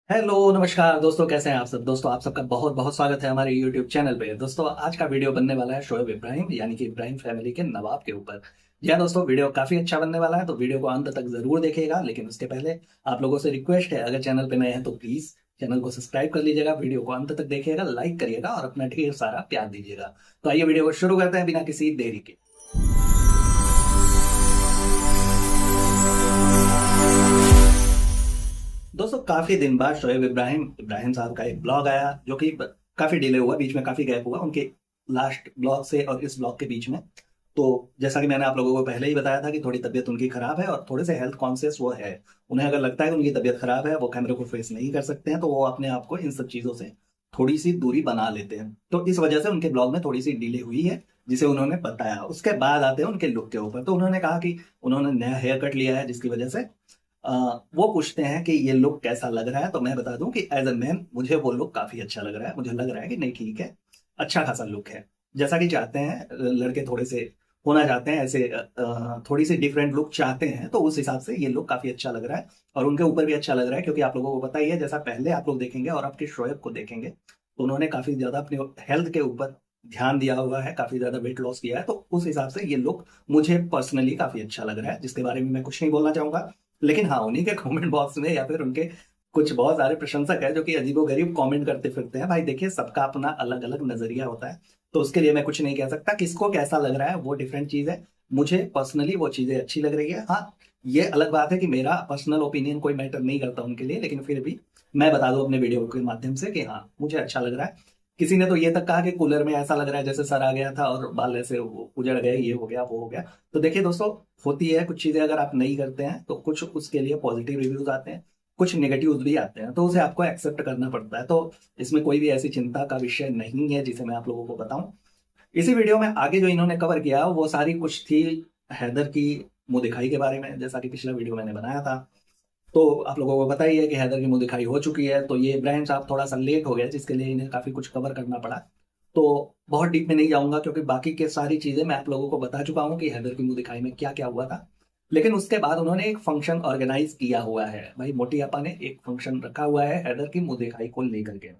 Hello नमस्कार दोस्तों, कैसे हैं आप सब। दोस्तों आप सबका बहुत बहुत स्वागत है हमारे यूट्यूब चैनल पे। दोस्तों आज का वीडियो बनने वाला है शोएब इब्राहिम यानी कि इब्राहिम फैमिली के नवाब के ऊपर। जी हाँ दोस्तों, वीडियो काफी अच्छा बनने वाला है, तो वीडियो को अंत तक जरूर देखिएगा। लेकिन उसके पहले आप लोगों से रिक्वेस्ट है, अगर चैनल पे नए हैं तो प्लीज चैनल को सब्सक्राइब कर लीजिएगा, वीडियो को अंत तक देखिएगा, लाइक करिएगा और अपना ढेर सारा प्यार दीजिएगा। तो आइए वीडियो को शुरू करते हैं बिना किसी देरी के। दोस्तों काफी दिन बाद शोएब इब्राहिम इब्राहिम साहब का एक ब्लॉग आया, जो कि काफी डिले हुआ, बीच में काफी गैप हुआ उनके लास्ट ब्लॉग से और इस ब्लॉग के बीच में। तो जैसा कि मैंने आप लोगों को पहले ही बताया था कि थोड़ी तबीयत उनकी खराब है और थोड़े से हेल्थ कॉन्शियस वो है। उन्हें अगर लगता है कि उनकी तबीयत खराब है, वो कैमरे को फेस नहीं कर सकते हैं, तो वो अपने आप को इन सब चीजों से थोड़ी सी दूरी बना लेते हैं। तो इस वजह से उनके ब्लॉग में थोड़ी सी डिले हुई है, जिसे उन्होंने बताया। उसके बाद आते हैं उनके लुक के ऊपर। तो उन्होंने कहा कि उन्होंने नया हेयर कट लिया है, जिसकी वजह से अ, वो पूछते हैं कि ये लुक कैसा लग रहा है। तो मैं बता दूं कि एज अ मैन मुझे वो लुक काफी अच्छा लग रहा है। मुझे लग रहा है कि नहीं, ठीक है, अच्छा खासा लुक है, जैसा कि चाहते हैं लड़के थोड़े से होना चाहते हैं, ऐसे थोड़ी सी डिफरेंट लुक चाहते हैं। तो उस हिसाब से ये लुक काफी अच्छा लग रहा है और उनके ऊपर भी अच्छा लग रहा है, क्योंकि आप लोगों को पता ही है, जैसा पहले आप लोग देखेंगे और आपके शोएब को देखेंगे, तो उन्होंने काफी ज्यादा अपने हेल्थ के ऊपर ध्यान दिया हुआ है, काफी ज्यादा वेट लॉस किया है। तो उस हिसाब से ये लुक मुझे पर्सनली काफी अच्छा लग रहा है, जिसके बारे में मैं कुछ नहीं बोलना चाहूंगा। लेकिन हाँ, उन्हीं के कमेंट बॉक्स में या फिर उनके कुछ बहुत सारे प्रशंसक है जो कि अजीबोगरीब कमेंट करते फिरते हैं। भाई देखिए, सबका अपना अलग अलग नजरिया होता है, तो उसके लिए मैं कुछ नहीं कह सकता। किसको कैसा लग रहा है वो डिफरेंट चीज है। मुझे पर्सनली वो चीजें अच्छी लग रही है। हाँ, ये अलग बात है कि मेरा पर्सनल ओपिनियन कोई मैटर नहीं करता उनके लिए, लेकिन फिर भी मैं बता दूं अपने वीडियो के माध्यम से कि हाँ, मुझे अच्छा लग रहा है। किसी ने तो ये तक कहा कि कूलर में ऐसा लग रहा है जैसे सर आ गया था और बाल ऐसे उजड़ गए, ये हो गया वो हो गया। तो देखिए दोस्तों, होती है कुछ चीजें, अगर आप नहीं करते हैं तो कुछ उसके लिए पॉजिटिव रिव्यूज आते हैं, कुछ नेगेटिव्स भी आते हैं, तो उसे आपको एक्सेप्ट करना पड़ता है। तो इसमें कोई भी ऐसी चिंता का विषय नहीं है जिसे मैं आप लोगों को बताऊं। इसी वीडियो में आगे जो इन्होंने कवर किया वो सारी कुछ थी हैदर की मुंह दिखाई के बारे में, जैसा कि पिछला वीडियो मैंने बनाया था। तो आप लोगों को पता ही है कि हैदर की मुंह दिखाई हो चुकी है। तो ये इब्राहिम साहब थोड़ा सा लेट हो गया, जिसके लिए इन्हें काफी कुछ कवर करना पड़ा। तो बहुत डीप में नहीं जाऊंगा, क्योंकि बाकी के सारी चीजें मैं आप लोगों को बता चुका हूँ कि हैदर की मुंह दिखाई में क्या क्या हुआ था। लेकिन उसके बाद उन्होंने एक फंक्शन ऑर्गेनाइज किया हुआ है। भाई मोटी आपा ने एक फंक्शन रखा हुआ है हैदर की मुंह दिखाई को लेकर के,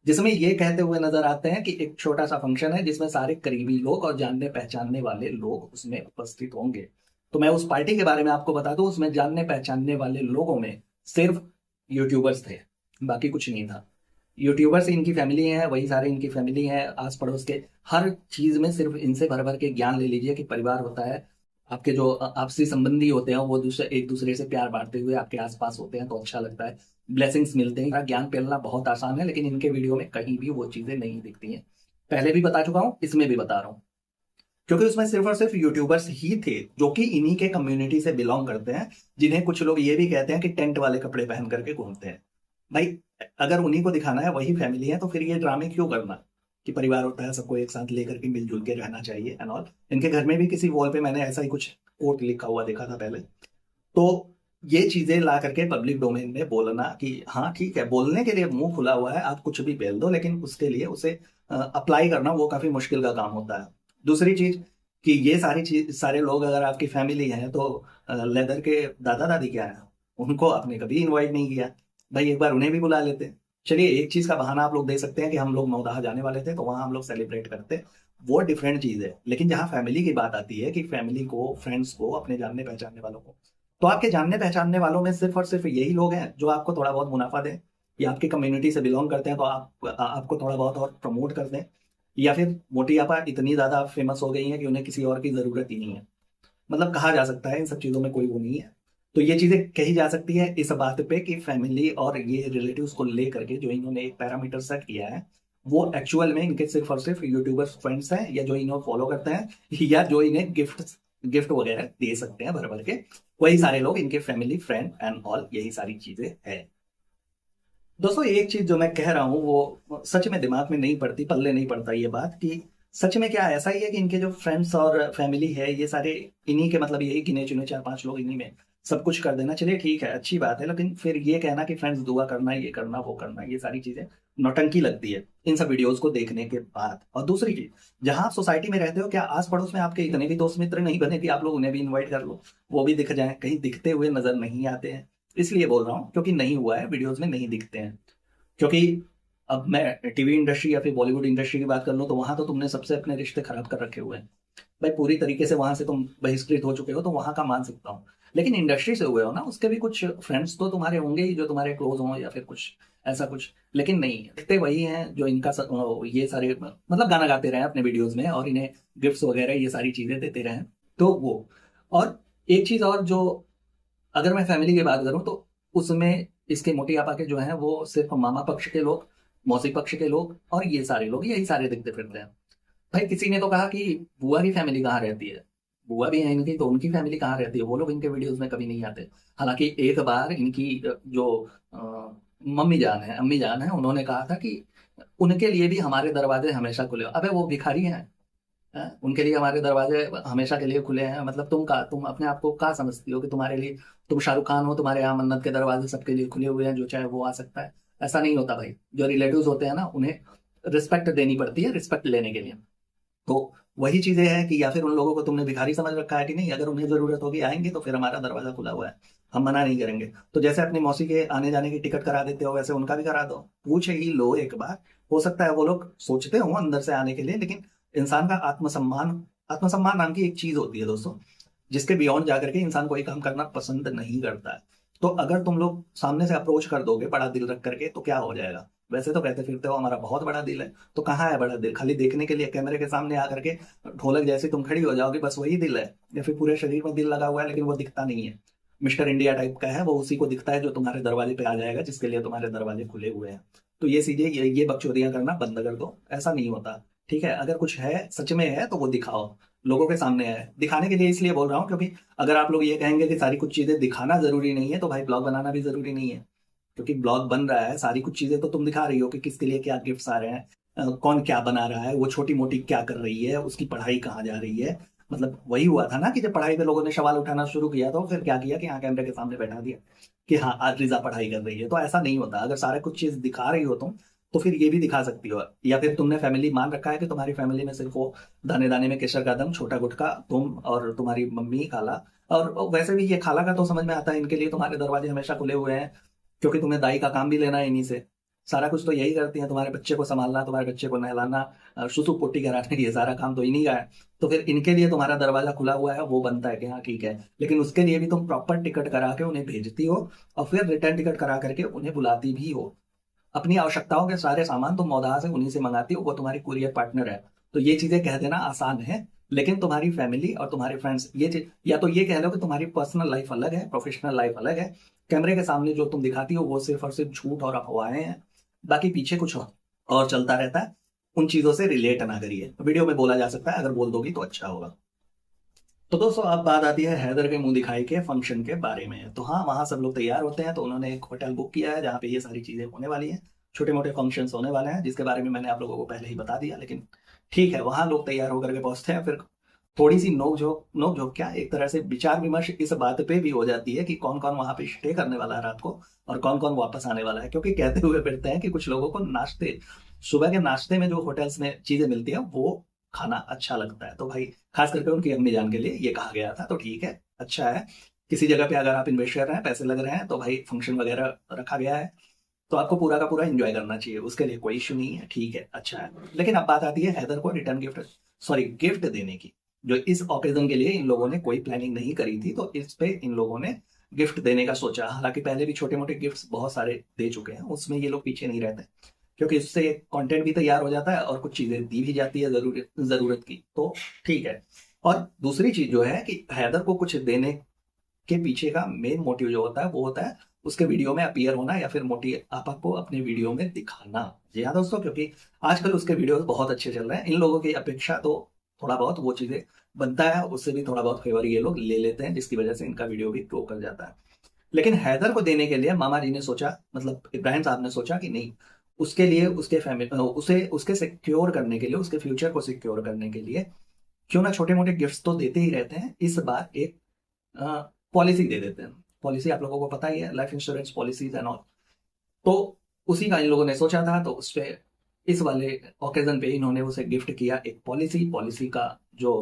जिसमें ये कहते हुए नजर आते हैं कि एक छोटा सा फंक्शन है जिसमें सारे करीबी लोग और जानने पहचानने वाले लोग उसमें उपस्थित होंगे। तो मैं उस पार्टी के बारे में आपको बता दूं, उसमें जानने पहचानने वाले लोगों में सिर्फ यूट्यूबर्स थे, बाकी कुछ नहीं था। यूट्यूबर्स इनकी फैमिली है, वही सारे इनकी फैमिली है, आस पड़ोस के हर चीज में सिर्फ इनसे भर भर के ज्ञान ले लीजिए कि परिवार होता है। आपके जो आपसी संबंधी होते हैं वो दूसरे एक दूसरे से प्यार बांटते हुए आपके आसपास होते हैं, तो अच्छा लगता है, ब्लेसिंग्स मिलते हैं। ज्ञान फैलाना बहुत आसान है, लेकिन इनके वीडियो में कहीं भी वो चीजें नहीं दिखती हैं। पहले भी बता चुका हूँ, इसमें भी बता रहा हूँ, क्योंकि उसमें सिर्फ और सिर्फ यूट्यूबर्स ही थे जो कि इन्हीं के कम्युनिटी से बिलोंग करते हैं, जिन्हें कुछ लोग ये भी कहते हैं कि टेंट वाले कपड़े पहन करके घूमते हैं। भाई अगर उन्हीं को दिखाना है, वही फैमिली है, तो फिर ये ड्रामे क्यों करना कि परिवार होता है, सबको एक साथ लेकर के मिलजुल के रहना चाहिए एंड ऑल। इनके घर में भी किसी वॉल पे मैंने ऐसा ही कुछ कोट लिखा हुआ देखा था पहले। तो ये चीजें ला करके पब्लिक डोमेन में बोलना कि हाँ ठीक है, बोलने के लिए मुंह खुला हुआ है, आप कुछ भी बोल दो, लेकिन उसके लिए उसे अप्लाई करना वो काफी मुश्किल का काम होता है। दूसरी चीज कि ये सारी चीज, सारे लोग अगर आपकी फैमिली है, तो लेदर के दादा दादी क्या है, उनको आपने कभी इनवाइट नहीं किया। भाई एक बार उन्हें भी बुला लेते। चलिए, एक चीज का बहाना आप लोग दे सकते हैं कि हम लोग नौदहा जाने वाले थे तो वहां हम लोग सेलिब्रेट करते, वो डिफरेंट चीज है। लेकिन जहाँ फैमिली की बात आती है कि फैमिली को, फ्रेंड्स को, अपने जानने पहचानने वालों को, तो आपके जानने पहचानने वालों में सिर्फ और सिर्फ यही लोग हैं जो आपको थोड़ा बहुत मुनाफा दें, या आपकी कम्युनिटी से बिलोंग करते हैं तो आपको थोड़ा बहुत और प्रमोट कर दें, या फिर मोटी आपा इतनी ज्यादा फेमस हो गई है कि उन्हें किसी और की जरूरत ही नहीं है। मतलब कहा जा सकता है इन सब चीजों में कोई वो नहीं है। तो ये चीजें कही जा सकती है इस बात पे कि फैमिली और ये रिलेटिव्स को लेकर के जो इन्होंने एक पैरामीटर सेट किया है, वो एक्चुअल में इनके सिर्फ और सिर्फ यूट्यूबर्स फ्रेंड्स हैं, या जो इन्हें फॉलो करते हैं, या जो इन्हें गिफ्ट गिफ्ट वगैरह दे सकते हैं भर भर के, वही सारे लोग इनके फैमिली फ्रेंड एंड ऑल, यही सारी चीजें है। दोस्तों एक चीज जो मैं कह रहा हूँ वो सच में दिमाग में नहीं पड़ती, पल्ले नहीं पड़ता ये बात कि सच में क्या ऐसा ही है कि इनके जो फ्रेंड्स और फैमिली है ये सारे इन्हीं के, मतलब यही गिने चुने चार पांच लोग, इन्हीं में सब कुछ कर देना। चलिए ठीक है, अच्छी बात है, लेकिन फिर ये कहना कि फ्रेंड्स दुआ करना, ये करना वो करना, ये सारी चीजें नौटंकी लगती है इन सब वीडियोस को देखने के बाद। और दूसरी चीज, जहां आप सोसाइटी में रहते हो, क्या आस पड़ोस में आपके इतने भी दोस्त मित्र नहीं बने कि आप लोग उन्हें भी इन्वाइट कर लो, वो भी दिख जाए? कहीं दिखते हुए नजर नहीं आते हैं। इसलिए बोल रहा हूँ क्योंकि नहीं हुआ है, वीडियोज में नहीं दिखते हैं। क्योंकि अब मैं टीवी इंडस्ट्री या फिर बॉलीवुड इंडस्ट्री की बात कर लूँ तो वहां तो तुमने सबसे अपने रिश्ते खराब कर रखे हुए हैं भाई, पूरी तरीके से वहां से तुम बहिष्कृत हो चुके हो, तो वहां का मान सकता हूँ। लेकिन इंडस्ट्री से हुए हो ना, उसके भी कुछ फ्रेंड्स तो तुम्हारे होंगे ही जो तुम्हारे क्लोज हों या फिर कुछ ऐसा कुछ। लेकिन नहीं, दिखते वही हैं जो इनका ये सारे मतलब गाना गाते रहे अपने वीडियोज में और इन्हें गिफ्ट्स वगैरह ये सारी चीजें देते रहे, तो वो। और एक चीज और जो, अगर मैं फैमिली की बात करूं तो उसमें इसके मोटी आपा के जो हैं वो सिर्फ मामा पक्ष के लोग, मौसी पक्ष के लोग और ये सारे लोग, यही सारे दिखते फिरते हैं। भाई किसी ने तो कहा कि बुआ की फैमिली कहाँ रहती है, बुआ भी है इनकी तो उनकी फैमिली कहाँ रहती है, वो लोग इनके वीडियोस में कभी नहीं आते। हालांकि एक बार इनकी जो मम्मी जान है, अम्मी जान है, उन्होंने कहा था कि उनके लिए भी हमारे दरवाजे हमेशा खुले हो। अबे वो भिखारी हैं, उनके लिए हमारे दरवाजे हमेशा के लिए खुले हैं, मतलब तुम अपने आप को कहाँ समझती हो कि तुम्हारे लिए, तुम शाहरुख खान हो, तुम्हारे यहाँ मन्नत के दरवाजे सबके लिए खुले हुए हैं, जो चाहे वो आ सकता है। ऐसा नहीं होता भाई, जो रिलेटिव्स होते हैं ना उन्हें रिस्पेक्ट देनी पड़ती है, रिस्पेक्ट लेने के लिए। तो वही चीजें हैं कि या फिर उन लोगों को तुमने भिखारी समझ रखा है कि नहीं, अगर उन्हें जरूरत होगी आएंगे तो फिर हमारा दरवाजा खुला हुआ है, हम मना नहीं करेंगे। तो जैसे अपनी मौसी के आने जाने की टिकट करा देते हो वैसे उनका भी करा दो, पूछ ही लो एक बार। हो सकता है वो लोग सोचते हो अंदर से आने के लिए, लेकिन इंसान का आत्मसम्मान, आत्मसम्मान नाम की एक चीज होती है दोस्तों, जिसके बियॉन्ड जाकर के इंसान कोई काम करना पसंद नहीं करता है। तो अगर तुम लोग सामने से अप्रोच कर दोगे बड़ा दिल रख करके तो क्या हो जाएगा। वैसे तो कहते फिरते हो हमारा बहुत बड़ा दिल है, तो कहाँ है बड़ा दिल, खाली देखने के लिए कैमरे के सामने आकर के ढोलक जैसे तुम खड़ी हो जाओगे, बस वही दिल है। या फिर पूरे शरीर में दिल लगा हुआ है लेकिन वो दिखता नहीं है, मिस्टर इंडिया टाइप का है वो, उसी को दिखता है जो तुम्हारे दरवाजे पे आ जाएगा, जिसके लिए तुम्हारे दरवाजे खुले हुए हैं। तो ये चीजें, ये बकचोदियां करना बंद कर दो, ऐसा नहीं होता। ठीक है, अगर कुछ है सच में है तो वो दिखाओ, लोगों के सामने है। दिखाने के लिए इसलिए बोल रहा हूँ क्योंकि अगर आप लोग ये कहेंगे कि सारी कुछ चीजें दिखाना जरूरी नहीं है तो भाई ब्लॉग बनाना भी जरूरी नहीं है। क्योंकि ब्लॉग बन रहा है, सारी कुछ चीजें तो तुम दिखा रही हो कि किसके लिए क्या गिफ्ट्स आ रहे हैं, कौन क्या बना रहा है, वो छोटी मोटी क्या कर रही है, उसकी पढ़ाई कहाँ जा रही है। मतलब वही हुआ था ना कि जब पढ़ाई पे लोगों ने सवाल उठाना शुरू किया तो फिर क्या किया कि हाँ कैमरे के सामने बैठा दिया कि हाँ आज रिजा पढ़ाई कर रही है। तो ऐसा नहीं होता, अगर सारा कुछ चीज दिखा रही हो तुम तो फिर ये भी दिखा सकती हो। या फिर तुमने फैमिली मान रखा है कि तुम्हारी फैमिली में सिर्फ वो दाने दाने में केसर का दम, छोटा गुटखा, तुम और तुम्हारी मम्मी खाला। और वैसे भी ये खाला का तो समझ में आता है, इनके लिए तुम्हारे दरवाजे हमेशा खुले हुए हैं, क्योंकि तुम्हें दाई का काम भी लेना है इन्हीं से। सारा कुछ तो यही करती है, तुम्हारे बच्चे को संभालना, तुम्हारे बच्चे को नहलाना, सुसु पोटी कराना, ये सारा काम तो इन्हीं का है। तो फिर इनके लिए तुम्हारा दरवाजा खुला हुआ है, वो बनता है कि हाँ ठीक है। लेकिन उसके लिए भी तुम प्रॉपर टिकट करा के उन्हें भेजती हो और फिर रिटर्न टिकट करा करके उन्हें बुलाती भी हो। अपनी आवश्यकताओं के सारे सामान तुम मौदाहा से उन्हीं से मंगाती हो, वो तुम्हारी कुरियर पार्टनर है। तो ये चीजें कह देना आसान है, लेकिन तुम्हारी फैमिली और तुम्हारे फ्रेंड्स ये चीज, या तो ये कह लो कि तुम्हारी पर्सनल लाइफ अलग है, प्रोफेशनल लाइफ अलग है। कैमरे के सामने जो तुम दिखाती हो वो सिर्फ और सिर्फ झूठ और अफवाहें हैं, बाकी पीछे कुछ और चलता रहता है। उन चीजों से रिलेट ना करिए, वीडियो में बोला जा सकता है, अगर बोल दोगी तो अच्छा होगा। तो दोस्तों अब बात आती है हैदर के मुंह दिखाई के फंक्शन के बारे में। तो हाँ, वहाँ सब लोग तैयार होते हैं, तो उन्होंने एक होटल बुक किया है जहाँ पे ये सारी चीजें होने वाली हैं, छोटे मोटे फंक्शंस होने वाले हैं, जिसके बारे में मैंने आप लोगों को पहले ही बता दिया। लेकिन ठीक है, वहाँ लोग तैयार होकर के पहुंचते हैं, फिर थोड़ी सी नोक झोंक क्या, एक तरह से विचार विमर्श इस बात पे भी हो जाती है कि कौन कौन वहां पे स्टे करने वाला है रात को और कौन कौन वापस आने वाला है। क्योंकि कहते हुए फिरते हैं कि कुछ लोगों को नाश्ते, सुबह के नाश्ते में जो होटल्स में चीजें मिलती है वो खाना अच्छा लगता है। तो भाई खास करके उनकी अम्मी जान के लिए ये कहा गया था, तो ठीक है, अच्छा है। किसी जगह पे अगर आप इन्वेस्ट कर रहे हैं, पैसे लग रहे हैं, तो भाई फंक्शन वगैरह रखा गया है तो आपको पूरा का पूरा एंजॉय करना चाहिए, उसके लिए कोई इशू नहीं है, ठीक है, अच्छा है। लेकिन अब बात आती है हैदर को रिटर्न गिफ्ट, सॉरी गिफ्ट देने की। जो इस ओकेजन के लिए इन लोगों ने कोई प्लानिंग नहीं करी थी, तो इस पे इन लोगों ने गिफ्ट देने का सोचा। हालांकि पहले भी छोटे मोटे गिफ्ट्स बहुत सारे दे चुके हैं, उसमें ये लोग पीछे नहीं रहते, क्योंकि उससे कंटेंट भी तैयार हो जाता है और कुछ चीजें दी भी जाती है जरूरत जरूरत की, तो ठीक है। और दूसरी चीज जो है कि हैदर को कुछ देने के पीछे का मेन मोटिव जो होता है वो होता है उसके वीडियो में अपीयर होना या फिर मोटी आपा को अपने वीडियो में दिखाना। जी हाँ दोस्तों, क्योंकि आजकल उसके वीडियोस बहुत अच्छे चल रहे हैं, इन लोगों की अपेक्षा तो थोड़ा बहुत वो चीजें बनता है, उससे भी थोड़ा बहुत फेवर ये लोग ले लेते हैं, जिसकी वजह से इनका वीडियो भी ग्रो कर जाता है। लेकिन हैदर को देने के लिए मामा जी ने सोचा, मतलब इब्राहिम साहब ने सोचा कि नहीं, उसके लिए उसके फैमिली उसे उसके सिक्योर करने के लिए, उसके फ्यूचर को सिक्योर करने के लिए क्यों ना छोटे मोटे गिफ्ट्स तो देते ही रहते हैं, इस बार एक पॉलिसी दे देते हैं। पॉलिसी आप लोगों को पता ही है, life insurance policies and all. तो उसी का इन लोगों ने सोचा था, तो उस पे इस वाले ओकेजन पे इन्होंने उसे गिफ्ट किया एक पॉलिसी। पॉलिसी का जो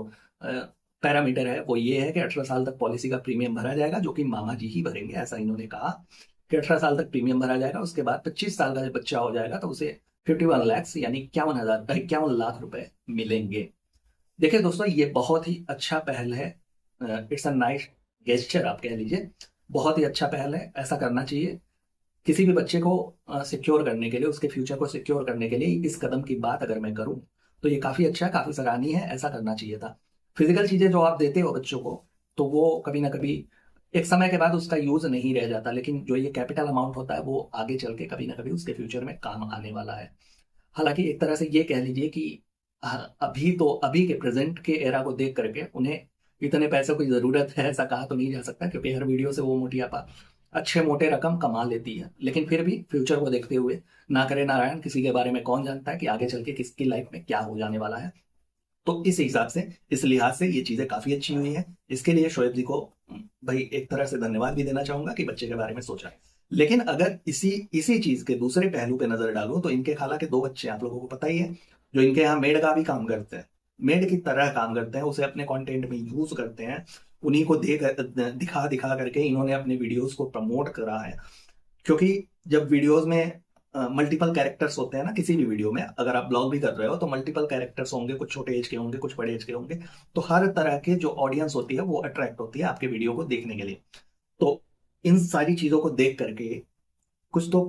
पैरामीटर है वो ये है कि 18 साल तक पॉलिसी का प्रीमियम भरा जाएगा, जो कि मामा जी ही भरेंगे, ऐसा इन्होंने कहा कि 18 साल तक प्रीमियम भरा जाएगा। उसके बाद 25 साल का जब बच्चा हो जाएगा तो उसे 51 लैक्स यानी 51 लाख रुपए मिलेंगे। देखिए दोस्तों, ये बहुत ही अच्छा पहल है। इट्स अ नाइस गेस्चर आप कह लीजिए, बहुत ही अच्छा पहल है, ऐसा करना चाहिए। किसी भी बच्चे को सिक्योर करने के लिए, उसके फ्यूचर को सिक्योर करने के लिए इस कदम की बात अगर मैं करूं तो ये काफ़ी अच्छा है, काफ़ी सराहनीय है, ऐसा करना चाहिए था। फिजिकल चीज़ें जो आप देते हो बच्चों को, तो वो कभी ना कभी एक समय के बाद उसका यूज नहीं रह जाता, लेकिन जो ये कैपिटल अमाउंट होता है वो आगे चल के कभी ना कभी उसके फ्यूचर में काम आने वाला है। हालांकि एक तरह से ये कह लीजिए कि अभी के प्रेजेंट के एरा को देख करके उन्हें इतने पैसों की जरूरत है ऐसा कहा तो नहीं जा सकता, क्योंकि हर वीडियो से वो मोटियापा अच्छे मोटे रकम कमा लेती है। लेकिन फिर भी फ्यूचर को देखते हुए, ना करे नारायण, किसी के बारे में कौन जानता है कि आगे चल के किसकी लाइफ में क्या हो जाने वाला है। तो इस हिसाब से, इस लिहाज से ये चीजें काफी अच्छी हुई हैं। इसके लिए शोएब जी को भाई एक तरह से धन्यवाद भी देना चाहूंगा कि बच्चे के बारे में सोचा। लेकिन अगर इसी इसी चीज के दूसरे पहलू पे नजर डालूं तो इनके खाला के 2 बच्चे आप लोगों को पता ही है, जो इनके यहाँ मेड का भी काम करते हैं, मेड की तरह काम करते हैं, उसे अपने कंटेंट में यूज करते हैं। उन्हीं को दिखा दिखा करके इन्होंने अपने वीडियोस को प्रमोट करा है। क्योंकि जब वीडियोस में मल्टीपल कैरेक्टर्स होते हैं ना, किसी भी वीडियो में अगर आप ब्लॉग भी कर रहे हो तो मल्टीपल कैरेक्टर्स होंगे, कुछ छोटे एज के होंगे, कुछ बड़े एज के होंगे। तो हर तरह के जो ऑडियंस होती है वो अट्रैक्ट होती है आपके वीडियो को देखने के लिए। तो इन सारी चीजों को देख करके कुछ तो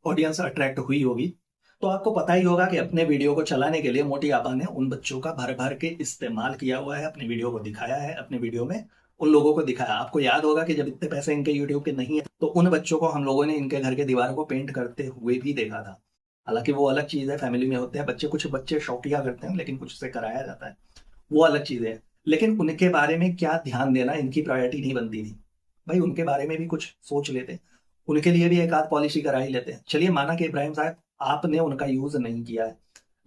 ऑडियंस अट्रैक्ट हुई होगी। तो आपको पता ही होगा कि अपने वीडियो को चलाने के लिए मोटी आपा ने उन बच्चों का भर भर के इस्तेमाल किया हुआ है, अपने वीडियो को दिखाया है, अपने वीडियो में उन लोगों को दिखाया। आपको याद होगा कि जब इतने पैसे इनके यूट्यूब के नहीं है तो उन बच्चों को हम लोगों ने इनके घर के दीवारों को पेंट करते हुए भी देखा था। हालांकि वो अलग चीज है, फैमिली में होते हैं बच्चे, कुछ बच्चे शौकिया करते हैं लेकिन कुछ से कराया जाता है, वो अलग चीज है। लेकिन उनके बारे में क्या ध्यान देना इनकी प्रायोरिटी नहीं बनती थी। भाई उनके बारे में भी कुछ सोच लेते, उनके लिए भी एक आध पॉलिसी करा ही लेते हैं। चलिए माना कि इब्राहिम साहब आपने उनका यूज नहीं किया है,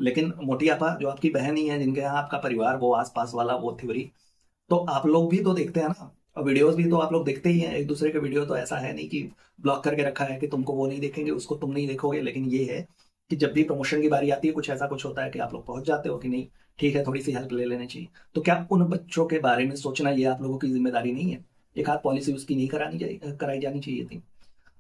लेकिन मोटी आपा जो आपकी बहन ही है, जिनके यहाँ आपका परिवार वो आसपास वाला वो थ्योरी, तो आप लोग भी तो देखते हैं ना, और वीडियोस भी तो आप लोग देखते ही हैं एक दूसरे के वीडियो। तो ऐसा है नहीं कि ब्लॉक करके रखा है कि तुमको वो नहीं देखेंगे, उसको तुम नहीं देखोगे। लेकिन ये है कि जब भी प्रमोशन की बारी आती है कुछ ऐसा कुछ होता है कि आप लोग पहुंच जाते हो कि नहीं ठीक है, थोड़ी सी हेल्प ले लेनी चाहिए। तो क्या उन बच्चों के बारे में सोचना ये आप लोगों की जिम्मेदारी नहीं है? एक आध पॉलिसी उसकी नहीं कराई जानी चाहिए थी?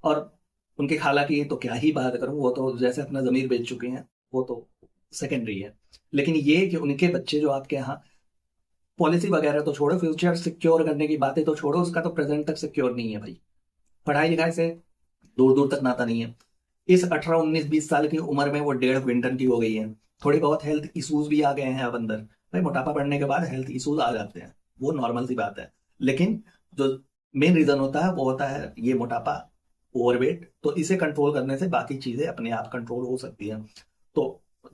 और उनके खाला की तो क्या ही बात करूं, वो तो जैसे अपना जमीर बेच चुके हैं, वो तो सेकेंडरी है। लेकिन ये कि उनके बच्चे जो आपके यहाँ, पॉलिसी वगैरह तो छोड़ो, फ्यूचर सिक्योर करने की बातें तो छोड़ो, उसका तो प्रेजेंट तक सिक्योर नहीं है भाई। पढ़ाई लिखाई से दूर दूर तक नाता नहीं है। इस 18 19 20 साल की उम्र में वो 1.5 क्विंटल की हो गई है। थोड़ी बहुत हेल्थ इश्यूज भी आ गए हैं अब अंदर। भाई मोटापा बढ़ने के बाद हेल्थ इश्यूज आ जाते हैं, वो नॉर्मल सी बात है। लेकिन जो मेन रीजन होता है वो होता है ये मोटापा, ओवरवेट। तो इसे कंट्रोल करने से बाकी चीजें अपने आप कंट्रोल हो सकती हैं। तो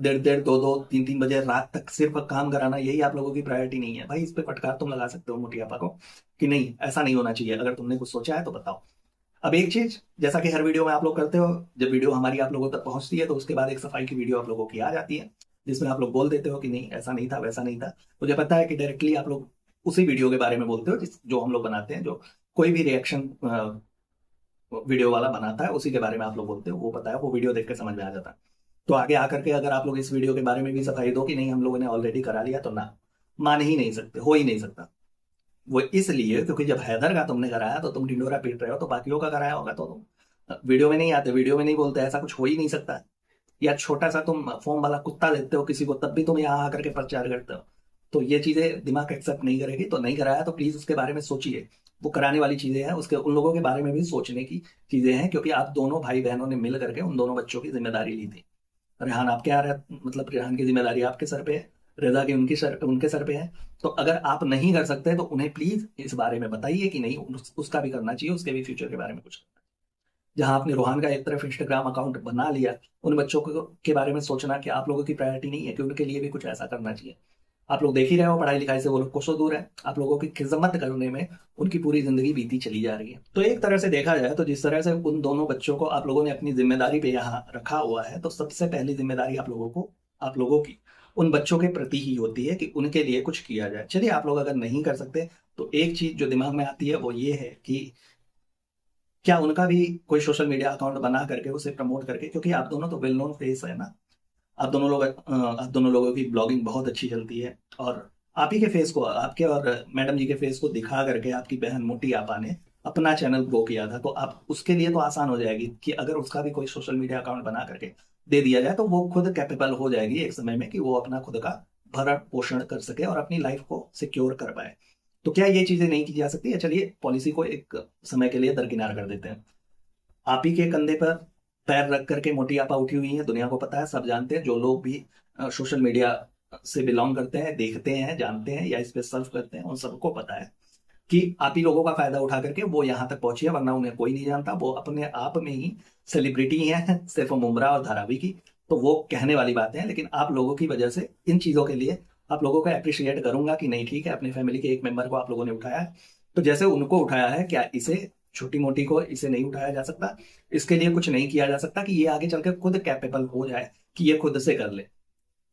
1.5 2 3 बजे रात तक सिर्फ काम कराना, यही आप लोगों की प्रायोरिटी नहीं है? भाई इस पे फटकार तुम लगा सकते हो मोटियापा को कि नहीं ऐसा नहीं होना चाहिए। अगर तुमने कुछ सोचा है तो बताओ। अब एक चीज, जैसा कि हर वीडियो में आप लोग करते हो, जब वीडियो हमारी आप लोगों तक पहुंचती है तो उसके बाद एक सफाई की वीडियो आप लोगों की आ जाती है, जिसमें आप लोग बोल देते हो कि नहीं ऐसा नहीं था, वैसा नहीं था। मुझे पता है कि डायरेक्टली आप लोग उसी वीडियो के बारे में बोलते हो जो हम लोग बनाते हैं, जो कोई भी रिएक्शन वीडियो वाला बनाता है उसी के बारे में आप लोग बोलते हो। वो पता है, वो वीडियो देख के समझ में आ जाता है। तो आगे आकर के अगर आप लोग इस वीडियो के बारे में भी सफाई दो कि नहीं हम लोगों ने ऑलरेडी करा लिया, तो ना, मान ही नहीं सकते, हो ही नहीं सकता। वो इसलिए क्योंकि जब हैदर का तुमने कराया तो तुम ढिंडोरा पीट रहे हो, तो बाकियों का कराया होगा तो तुम वीडियो में नहीं आते, वीडियो में नहीं बोलते, ऐसा कुछ हो ही नहीं सकता। या छोटा सा तुम फॉर्म वाला कुत्ता देते हो किसी को, तब भी तुम यहाँ आकर के प्रचार करते हो। तो ये चीजें दिमाग एक्सेप्ट नहीं करेगी। तो नहीं कराया तो प्लीज उसके बारे में सोचिए। वो कराने वाली चीजें हैं, उसके उन लोगों के बारे में भी सोचने की चीजें हैं, क्योंकि आप दोनों भाई बहनों ने मिल करके उन दोनों बच्चों की जिम्मेदारी ली थी। रेहान आपके आ रहा, मतलब रेहान की जिम्मेदारी आपके सर पे है, रजा की उनके सर पे है। तो अगर आप नहीं कर सकते तो उन्हें प्लीज इस बारे में बताइए कि नहीं उसका भी करना चाहिए, उसके भी फ्यूचर के बारे में कुछ करना चाहिए। जहां आपने रोहान का एक तरफ इंस्टाग्राम अकाउंट बना लिया, उन बच्चों के बारे में सोचना कि आप लोगों की प्रायोरिटी नहीं है कि उनके लिए भी कुछ ऐसा करना चाहिए। आप लोग देख ही रहे हो पढ़ाई लिखाई से वो लोग कोसों दूर है, आप लोगों की खिदमत करने में उनकी पूरी जिंदगी बीती चली जा रही है। तो एक तरह से देखा जाए तो जिस तरह से उन दोनों बच्चों को आप लोगों ने अपनी जिम्मेदारी पे यहाँ रखा हुआ है, तो सबसे पहली जिम्मेदारी आप लोगों की उन बच्चों के प्रति ही होती है कि उनके लिए कुछ किया जाए। चलिए आप लोग अगर नहीं कर सकते तो एक चीज जो दिमाग में आती है वो ये है कि क्या उनका भी कोई सोशल मीडिया अकाउंट बना करके उसे प्रमोट करके, क्योंकि आप दोनों तो वेल नोन फेस है ना, आप दोनों लोगों की ब्लॉगिंग बहुत अच्छी चलती है और आप ही के फेस को, आपके और मैडम जी के फेस को दिखा करके आपकी बहन मोटी आपा ने अपना चैनल ग्रो किया था, तो आप उसके लिए तो आसान हो जाएगी कि अगर उसका भी कोई सोशल मीडिया अकाउंट बना करके दे दिया जाए तो वो खुद कैपेबल हो जाएगी एक समय में कि वो अपना खुद का भरण पोषण कर सके और अपनी लाइफ को सिक्योर कर पाए। तो क्या ये चीजें नहीं की जा सकती है? चलिए पॉलिसी को एक समय के लिए दरकिनार कर देते हैं। आप ही के कंधे पर पैर रख करके मोटी आपा उठी हुई है, दुनिया को पता है, सब जानते हैं। जो लोग भी सोशल मीडिया से बिलोंग करते हैं, देखते हैं, जानते हैं या इस पे सर्व करते हैं, उन सबको पता है कि आप ही लोगों का फायदा उठा करके वो यहाँ तक पहुंची है, वरना उन्हें कोई नहीं जानता। वो अपने आप में ही सेलिब्रिटी है, सिर्फ मुमरा और धारावी की। तो वो कहने वाली बातें हैं, लेकिन आप लोगों की वजह से इन चीजों के लिए आप लोगों को अप्रिशिएट करूंगा कि नहीं ठीक है, अपने फैमिली के एक मेंबर को आप लोगों ने उठाया है, तो जैसे उनको उठाया है, क्या इसे, छोटी मोटी को इसे नहीं उठाया जा सकता? इसके लिए कुछ नहीं किया जा सकता कि ये आगे चलकर खुद कैपेबल हो जाए कि ये खुद से कर ले?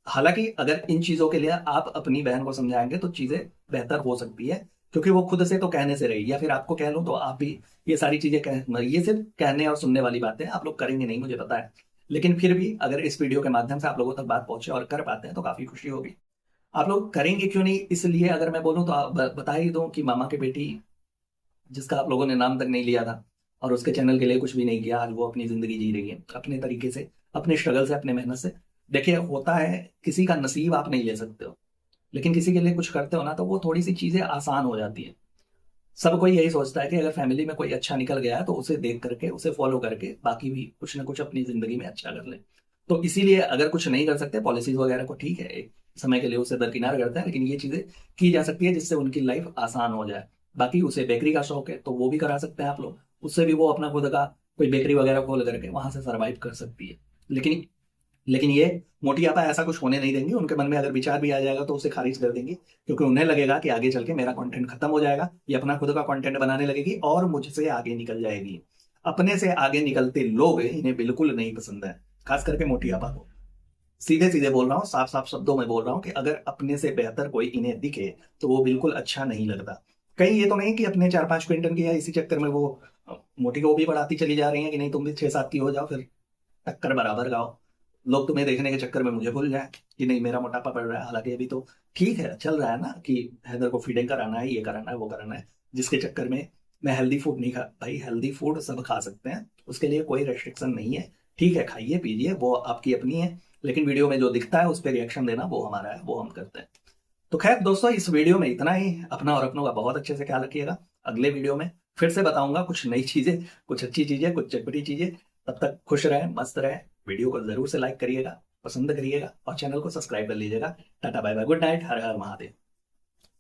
हालांकि अगर इन चीजों के लिए आप अपनी बहन को समझाएंगे तो चीजें बेहतर हो सकती है, क्योंकि वो खुद से तो कहने से रही, या फिर आपको कह लो तो आप भी ये सारी चीजें ये सिर्फ कहने और सुनने वाली बातें हैं, आप लोग करेंगे नहीं मुझे पता है, लेकिन फिर भी अगर इस वीडियो के माध्यम से आप लोगों तक बात पहुंचे और कर पाते हैं तो काफी खुशी होगी। आप लोग करेंगे क्यों नहीं, इसलिए अगर मैं बोलूं तो बता ही दूं कि मामा की बेटी, जिसका आप लोगों ने नाम तक नहीं लिया था और उसके चैनल के लिए कुछ भी नहीं किया, आज वो अपनी जिंदगी जी रही है अपने तरीके से, अपने स्ट्रगल से, अपने मेहनत से। देखिए होता है, किसी का नसीब आप नहीं ले सकते हो, लेकिन किसी के लिए कुछ करते हो ना तो वो थोड़ी सी चीजें आसान हो जाती है। सब कोई यही सोचता है कि अगर फैमिली में कोई अच्छा निकल गया है तो उसे देख करके, उसे फॉलो करके बाकी भी कुछ ना कुछ अपनी जिंदगी में अच्छा कर ले। तो इसीलिए अगर कुछ नहीं कर सकते पॉलिसीज वगैरह को, ठीक है एक समय के लिए उसे दरकिनार करते हैं, लेकिन ये चीजें की जा सकती है जिससे उनकी लाइफ आसान हो जाए। बाकी उसे बेकरी का शौक है तो वो भी करा सकते हैं आप लोग, उससे भी वो अपना खुद का कोई बेकरी वगैरह खोल करके वहां से सर्वाइव कर सकती है। लेकिन लेकिन ये मोटी आपा ऐसा कुछ होने नहीं देंगी। उनके मन में अगर विचार भी आ जाएगा तो उसे खारिज कर देंगी, क्योंकि उन्हें लगेगा कि आगे चल के मेरा कंटेंट खत्म हो जाएगा, ये अपना खुद का कंटेंट बनाने लगेगी और मुझसे आगे निकल जाएगी। अपने से आगे निकलते लोग इन्हें बिल्कुल नहीं पसंद है, खास करके मोटी आपा को। सीधे सीधे बोल रहा हूँ, साफ साफ शब्दों में बोल रहा हूँ कि अगर अपने से बेहतर कोई इन्हें दिखे तो वो बिल्कुल अच्छा नहीं लगता। कहीं ये तो नहीं कि अपने 4-5 क्विंटल की या इसी चक्कर में वो मोटी को भी बढ़ाती चली जा रही है कि नहीं तुम भी 6-7 की हो जाओ, फिर टक्कर बराबर गाओ, लोग तुम्हें देखने के चक्कर में मुझे भूल जाए कि नहीं मेरा मोटापा बढ़ रहा है। हालांकि अभी तो ठीक है, चल रहा है ना कि हैदर को फीडिंग कराना है, ये कराना है, वो कराना है, जिसके चक्कर में मैं हेल्दी फूड नहीं खा। भाई हेल्दी फूड सब खा सकते हैं, उसके लिए कोई रेस्ट्रिक्शन नहीं है, ठीक है खाइए पीजिए, वो आपकी अपनी है, लेकिन वीडियो में जो दिखता है उस पर रिएक्शन देना वो हमारा है, वो हम करते हैं। तो खैर दोस्तों, इस वीडियो में इतना ही। अपना और अपनों का बहुत अच्छे से ख्याल रखिएगा। अगले वीडियो में फिर से बताऊंगा कुछ नई चीजें, कुछ अच्छी चीजें, कुछ चटपटी चीजें। तब तक खुश रहें, मस्त रहें। वीडियो को जरूर से लाइक करिएगा, पसंद करिएगा और चैनल को सब्सक्राइब कर लीजिएगा। Tata bye bye, good night, हर हर महादेव।